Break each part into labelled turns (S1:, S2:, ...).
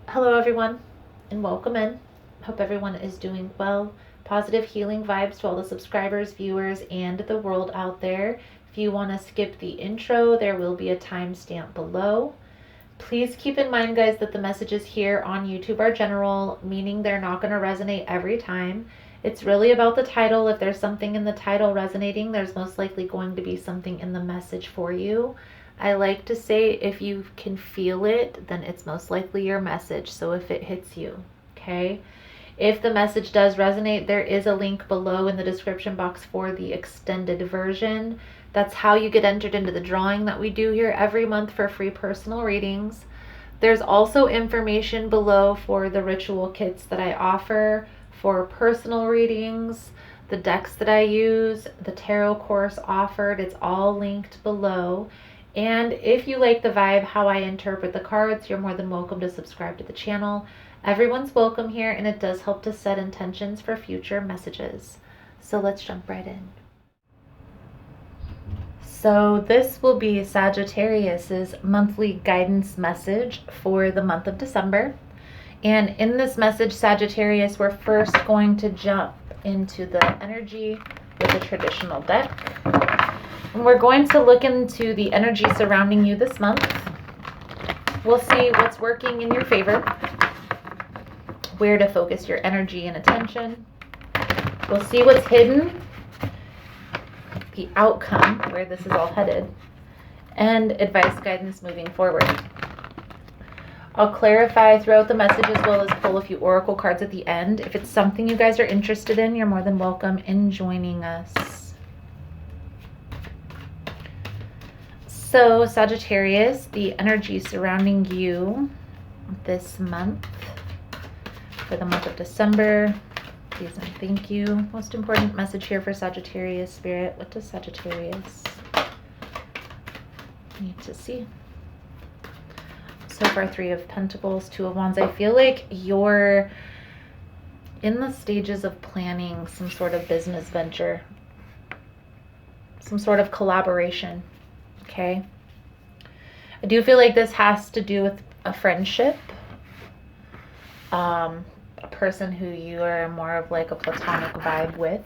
S1: Hello, everyone, and welcome in. Hope everyone is doing well. Positive healing vibes to all the subscribers, viewers, and the world out there. If you want to skip the intro, there will be a timestamp below. Please keep in mind, guys, that the messages here on YouTube are general, meaning they're not going to resonate every time. It's really about the title. If there's something in the title resonating, there's most likely going to be something in the message for you. I like to say if you can feel it, then it's most likely your message. So if it hits you, okay? If the message does resonate, there is a link below in the description box for the extended version. That's how you get entered into the drawing that we do here every month for free personal readings. There's also information below for the ritual kits that I offer for personal readings, the decks that I use, the tarot course offered. It's all linked below. And if you like the vibe, how I interpret the cards, you're more than welcome to subscribe to the channel. Everyone's welcome here, and it does help to set intentions for future messages. So let's jump right in. So this will be Sagittarius's monthly guidance message for the month of December. And in this message, Sagittarius, we're first going to jump into the energy with a traditional deck. And we're going to look into the energy surrounding you this month. We'll see what's working in your favor, where to focus your energy and attention. We'll see what's hidden, the outcome, where this is all headed, and advice guidance moving forward. I'll clarify throughout the message as well as pull a few oracle cards at the end. If it's something you guys are interested in, you're more than welcome in joining us. So Sagittarius, the energy surrounding you this month, for the month of December, please and thank you. Most important message here for Sagittarius Spirit. What does Sagittarius need to see? So far, Three of Pentacles, Two of Wands. I feel like you're in the stages of planning some sort of business venture, some sort of collaboration. Okay. I do feel like this has to do with a friendship, a person who you are more of like a platonic vibe with.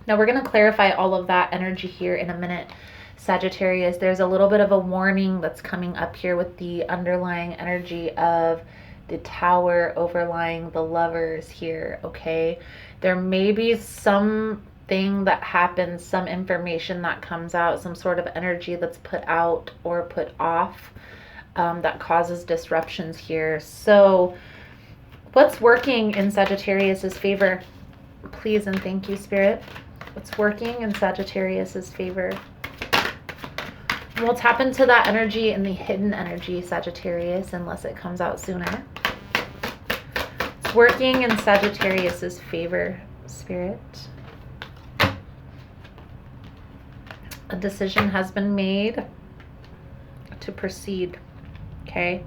S1: Now we're going to clarify all of that energy here in a minute. Sagittarius, there's a little bit of a warning that's coming up here with the underlying energy of the Tower overlying the Lovers here. Okay. There may be some thing that happens, some information that comes out, some sort of energy that's put out or put off that causes disruptions here. So what's working in Sagittarius's favor? Please and thank you, Spirit. What's working in Sagittarius's favor? We'll tap into that energy and the hidden energy, Sagittarius, unless it comes out sooner. It's working in Sagittarius's favor, Spirit. A decision has been made to proceed. Okay.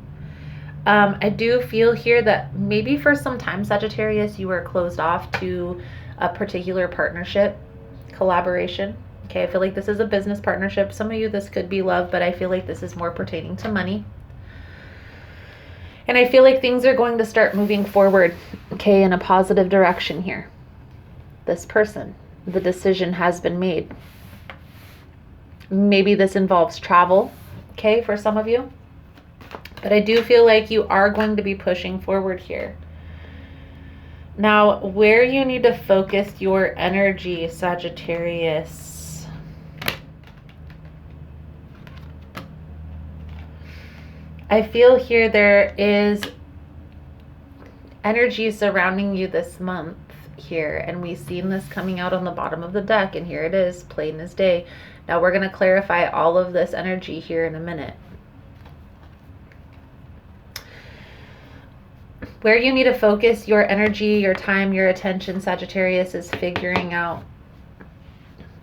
S1: I do feel here that maybe for some time, Sagittarius, you were closed off to a particular partnership, collaboration. Okay. I feel like this is a business partnership. Some of you, this could be love, but I feel like this is more pertaining to money. And I feel like things are going to start moving forward, okay, in a positive direction here. This person, the decision has been made. Maybe this involves travel, okay, for some of you. But I do feel like you are going to be pushing forward here. Now, where you need to focus your energy, Sagittarius. I feel here there is energy surrounding you this month here. And we've seen this coming out on the bottom of the deck. And here it is, plain as day. Now we're going to clarify all of this energy here in a minute. Where you need to focus your energy, your time, your attention, Sagittarius, is figuring out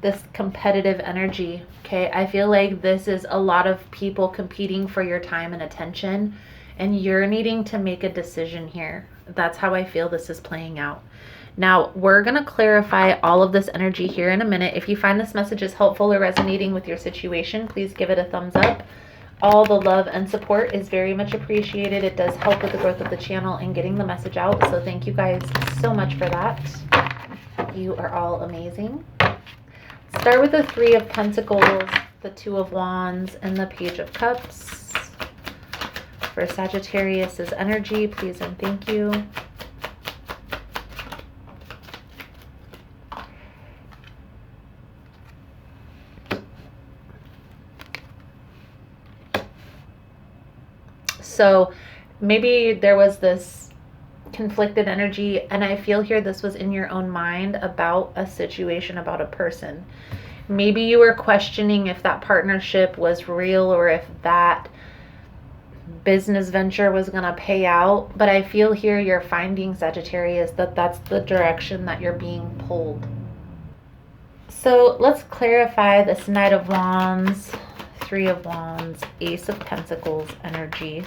S1: this competitive energy. Okay, I feel like this is a lot of people competing for your time and attention, and you're needing to make a decision here. That's how I feel this is playing out. Now, we're going to clarify all of this energy here in a minute. If you find this message is helpful or resonating with your situation, please give it a thumbs up. All the love and support is very much appreciated. It does help with the growth of the channel and getting the message out. So thank you guys so much for that. You are all amazing. Start with the Three of Pentacles, the Two of Wands, and the Page of Cups. For Sagittarius's energy, please and thank you. So maybe there was this conflicted energy, and I feel here this was in your own mind about a situation, about a person. Maybe you were questioning if that partnership was real or if that business venture was going to pay out. But I feel here you're finding, Sagittarius, that that's the direction that you're being pulled. So let's clarify this Knight of Wands, Three of Wands, Ace of Pentacles energy.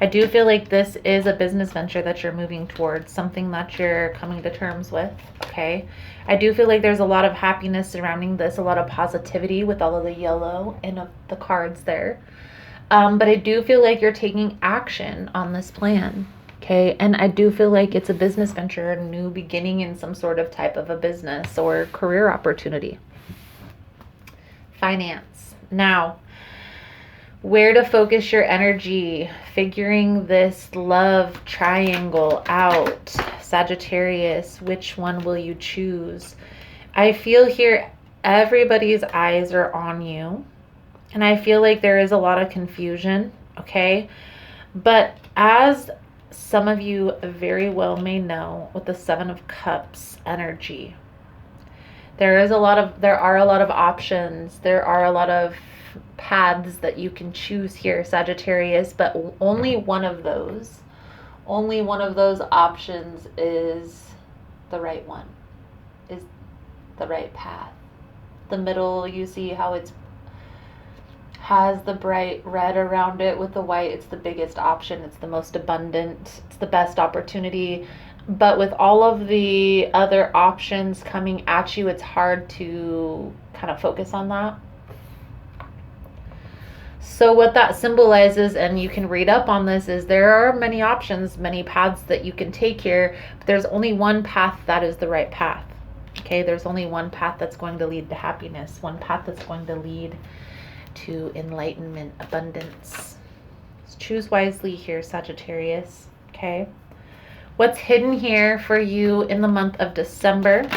S1: I do feel like this is a business venture that you're moving towards, something that you're coming to terms with, okay? I do feel like there's a lot of happiness surrounding this, a lot of positivity with all of the yellow and the cards there. But I do feel like you're taking action on this plan, okay? And I do feel like it's a business venture, a new beginning in some sort of type of a business or career opportunity. Finance. Now, where to focus your energy, figuring this love triangle out. Sagittarius, which one will you choose? I feel here everybody's eyes are on you, and I feel like there is a lot of confusion, okay? But as some of you very well may know, with the Seven of Cups energy, there are a lot of options. There are a lot of paths that you can choose here, Sagittarius, but only one of those options is the right one, is the right path. The middle, you see how it's has the bright red around it with the white. It's the biggest option. It's the most abundant. It's the best opportunity. But with all of the other options coming at you, it's hard to kind of focus on that. So what that symbolizes, and you can read up on this, is there are many options, many paths that you can take here, but there's only one path that is the right path. Okay, there's only one path that's going to lead to happiness, one path that's going to lead to enlightenment, abundance. So choose wisely here, Sagittarius. Okay. What's hidden here for you in the month of December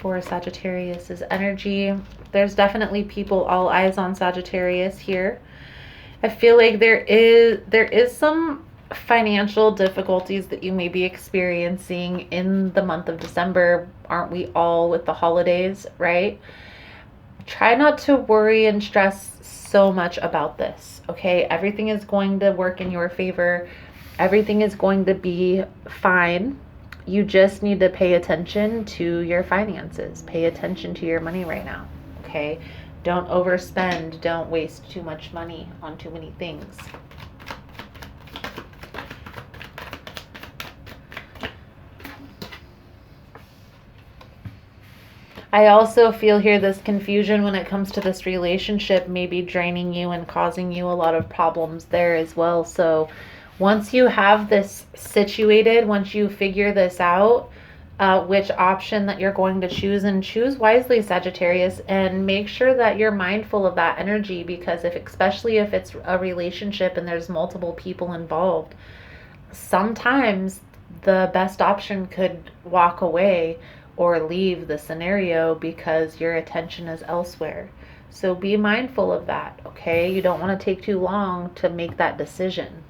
S1: for Sagittarius's energy? There's definitely people, all eyes on Sagittarius here. I feel like there is some financial difficulties that you may be experiencing in the month of December. Aren't we all with the holidays, right? Try not to worry and stress so much about this, okay? Everything is going to work in your favor. Everything is going to be fine. You just need to pay attention to your finances. Pay attention to your money right now, okay? Don't overspend. Don't waste too much money on too many things. I also feel here this confusion when it comes to this relationship may be draining you and causing you a lot of problems there as well. So once you have this situated, once you figure this out, which option that you're going to choose, and choose wisely, Sagittarius, and make sure that you're mindful of that energy, because especially if it's a relationship and there's multiple people involved, sometimes the best option could walk away or leave the scenario because your attention is elsewhere. So be mindful of that, okay? You don't want to take too long to make that decision.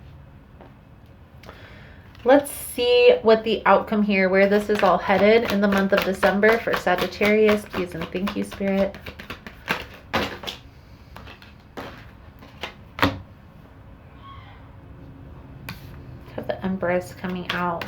S1: Let's see what the outcome here, where this is all headed in the month of December for Sagittarius. Please and thank you, Spirit. Have the Empress coming out.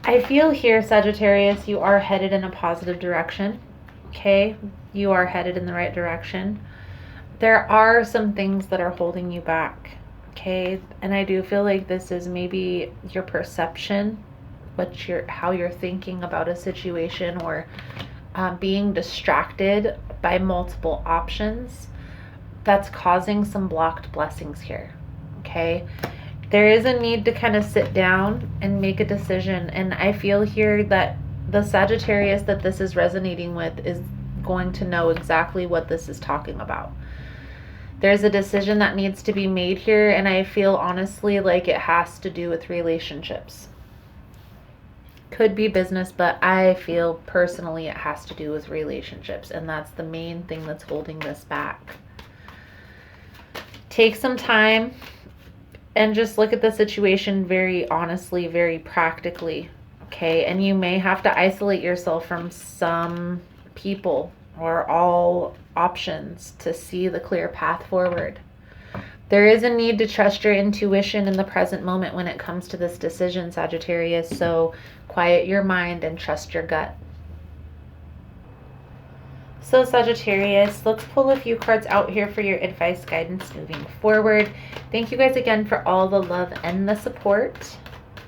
S1: I feel here, Sagittarius, you are headed in a positive direction, okay? You are headed in the right direction. There are some things that are holding you back, okay? And I do feel like this is maybe your perception how you're thinking about a situation, or being distracted by multiple options, that's causing some blocked blessings here. Okay, there is a need to kind of sit down and make a decision, and I feel here that the Sagittarius that this is resonating with is going to know exactly what this is talking about. There's a decision that needs to be made here, and I feel honestly like it has to do with relationships. Could be business, but I feel personally it has to do with relationships, and that's the main thing that's holding this back. Take some time and just look at the situation very honestly, very practically, okay? And you may have to isolate yourself from some people or all options to see the clear path forward. There is a need to trust your intuition in the present moment when it comes to this decision, Sagittarius, so quiet your mind and trust your gut. So Sagittarius, let's pull a few cards out here for your advice, guidance moving forward. Thank you guys again for all the love and the support,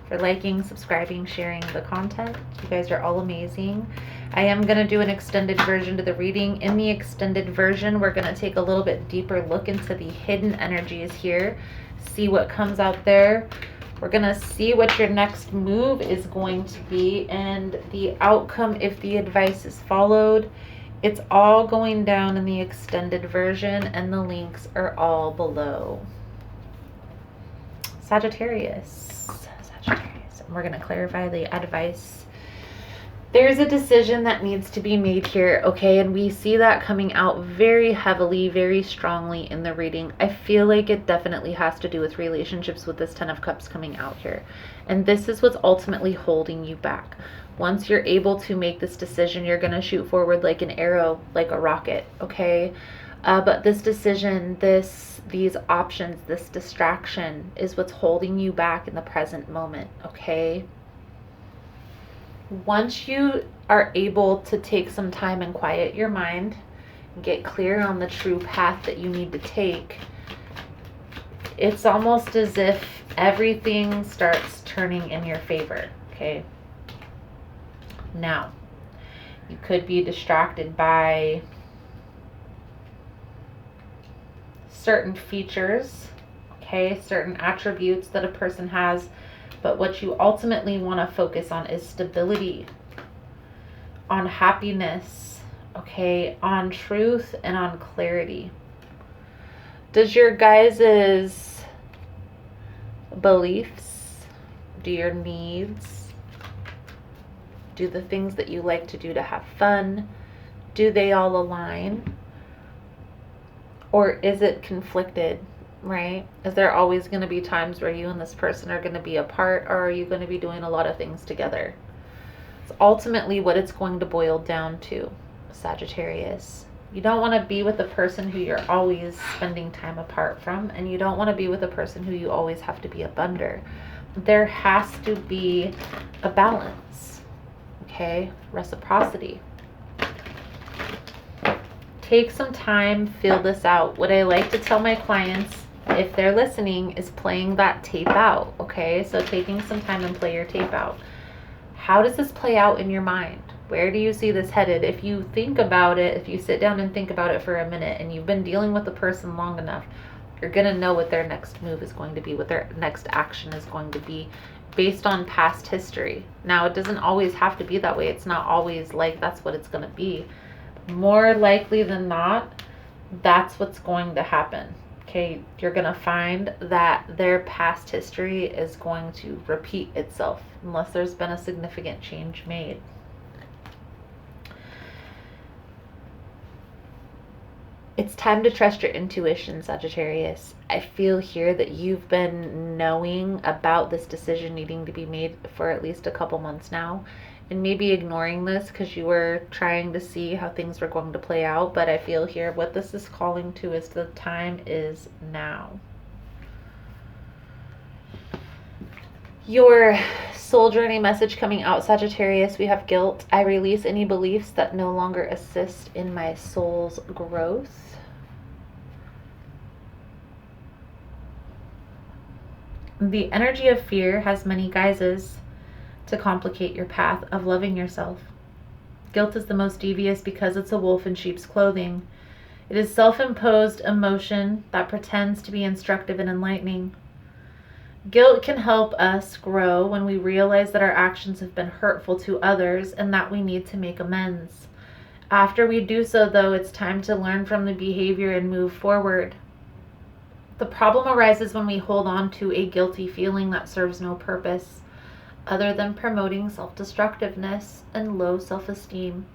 S1: for liking, subscribing, sharing the content. You guys are all amazing. I am going to do an extended version to the reading. In the extended version, we're going to take a little bit deeper look into the hidden energies here, see what comes out there. We're going to see what your next move is going to be and the outcome if the advice is followed. It's all going down in the extended version, and the links are all below. Sagittarius. And we're going to clarify the advice. There's a decision that needs to be made here, okay? And we see that coming out very heavily, very strongly in the reading. I feel like it definitely has to do with relationships with this Ten of Cups coming out here. And this is what's ultimately holding you back. Once you're able to make this decision, you're going to shoot forward like an arrow, like a rocket, okay? But this decision, these options, this distraction is what's holding you back in the present moment, okay? Once you are able to take some time and quiet your mind, and get clear on the true path that you need to take, it's almost as if everything starts turning in your favor, okay? Now, you could be distracted by certain features, okay, certain attributes that a person has, but what you ultimately want to focus on is stability, on happiness, okay, on truth and on clarity. Does your guys's beliefs, do your needs, do the things that you like to do to have fun, do they all align? Or is it conflicted, right? Is there always going to be times where you and this person are going to be apart, or are you going to be doing a lot of things together? It's ultimately what it's going to boil down to, Sagittarius. You don't want to be with a person who you're always spending time apart from, and you don't want to be with a person who you always have to be a bunder. There has to be a balance, okay? Reciprocity. Take some time, feel this out. What I like to tell my clients, if they're listening, is playing that tape out, okay? So taking some time and play your tape out. How does this play out in your mind? Where do you see this headed? If you think about it, if you sit down and think about it for a minute, and you've been dealing with the person long enough, you're going to know what their next move is going to be, what their next action is going to be, based on past history. Now, it doesn't always have to be that way. It's not always like that's what it's going to be. More likely than not, that's what's going to happen. Okay, you're going to find that their past history is going to repeat itself unless there's been a significant change made. It's time to trust your intuition, Sagittarius. I feel here that you've been knowing about this decision needing to be made for at least a couple months now, and maybe ignoring this because you were trying to see how things were going to play out. But I feel here what this is calling to is the time is now. Your soul journey message coming out, Sagittarius, we have guilt. I release any beliefs that no longer assist in my soul's growth. The energy of fear has many guises. to complicate your path of loving yourself. Guilt is the most devious because it's a wolf in sheep's clothing. It is self-imposed emotion that pretends to be instructive and enlightening. Guilt can help us grow when we realize that our actions have been hurtful to others and that we need to make amends. After we do so, though, it's time to learn from the behavior and move forward. The problem arises when we hold on to a guilty feeling that serves no purpose other than promoting self-destructiveness and low self-esteem.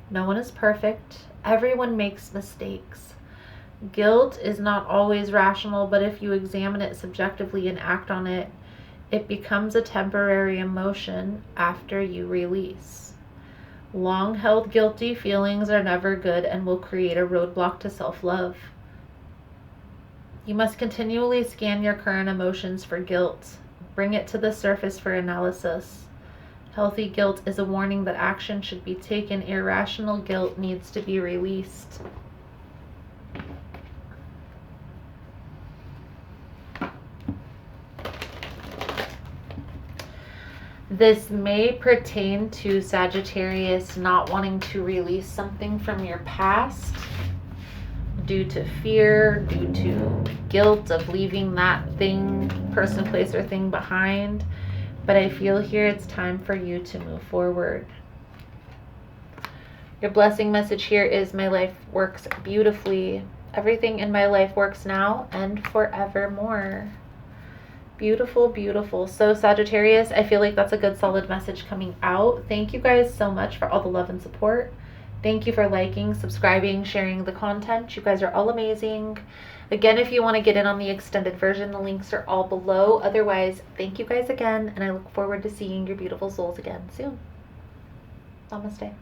S1: No one is perfect. Everyone makes mistakes. Guilt is not always rational, but if you examine it subjectively and act on it, it becomes a temporary emotion after you release. Long-held guilty feelings are never good and will create a roadblock to self-love. You must continually scan your current emotions for guilt. Bring it to the surface for analysis. Healthy guilt is a warning that action should be taken. Irrational guilt needs to be released. This may pertain to Sagittarius not wanting to release something from your past due to fear, due to guilt of leaving that thing, person, place, or thing behind. But I feel here it's time for you to move forward. Your blessing message here is my life works beautifully. Everything in my life works now and forevermore. Beautiful, beautiful. So Sagittarius, I feel like that's a good solid message coming out. Thank you guys so much for all the love and support. Thank you for liking, subscribing, sharing the content. You guys are all amazing. Again, if you want to get in on the extended version, the links are all below. Otherwise, thank you guys again, and I look forward to seeing your beautiful souls again soon. Namaste.